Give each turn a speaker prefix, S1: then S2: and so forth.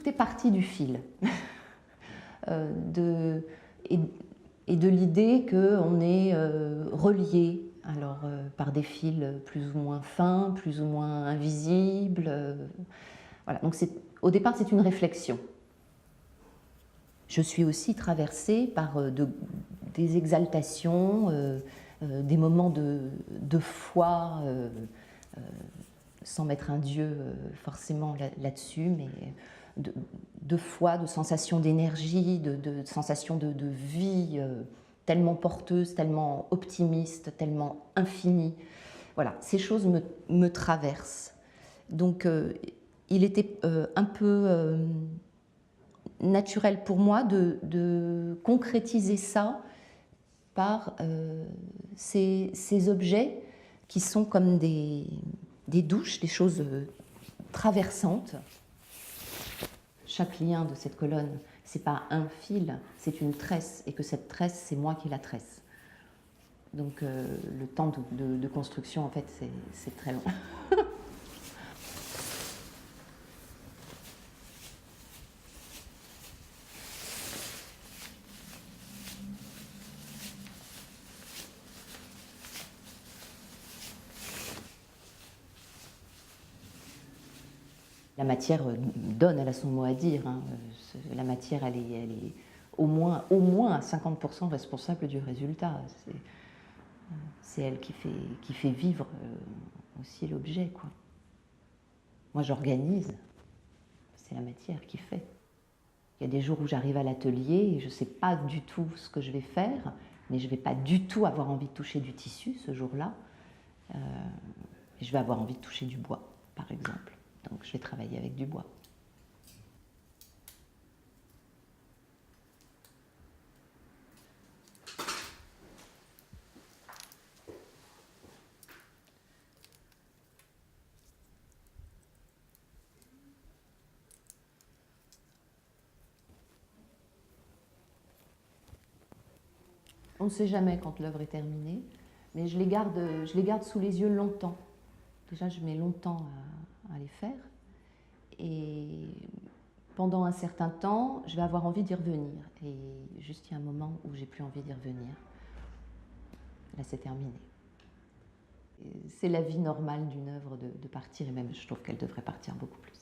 S1: tout est parti du fil et, et de l'idée qu'on est relié alors, par des fils plus ou moins fins, plus ou moins invisibles. Voilà. Donc au départ, c'est une réflexion. Je suis aussi traversée par des exaltations, des moments de foi, sans mettre un Dieu forcément là-dessus, mais de foi, de sensation d'énergie, de sensation de vie tellement porteuse, tellement optimiste, tellement infinie. Voilà, ces choses me traversent. Donc il était un peu naturel pour moi de concrétiser ça par ces objets qui sont comme des douches, des choses traversantes. Chaque lien de cette colonne, c'est pas un fil, c'est une tresse, et que cette tresse, c'est moi qui la tresse. Donc le temps de construction, en fait, c'est très long. La matière donne, elle a son mot à dire. Hein. La matière, elle est au moins à 50% responsable du résultat. C'est elle qui fait vivre aussi l'objet, quoi. Moi, j'organise. C'est la matière qui fait. Il y a des jours où j'arrive à l'atelier et je ne sais pas du tout ce que je vais faire, mais je ne vais pas du tout avoir envie de toucher du tissu ce jour-là. Je vais avoir envie de toucher du bois, par exemple. Donc je vais travailler avec du bois. On ne sait jamais quand l'œuvre est terminée, mais je les garde sous les yeux longtemps. Déjà, je mets longtemps à les faire. Et pendant un certain temps, je vais avoir envie d'y revenir. Et juste, il y a un moment où j'ai plus envie d'y revenir. Là, c'est terminé. C'est la vie normale d'une œuvre de partir, et même je trouve qu'elle devrait partir beaucoup plus.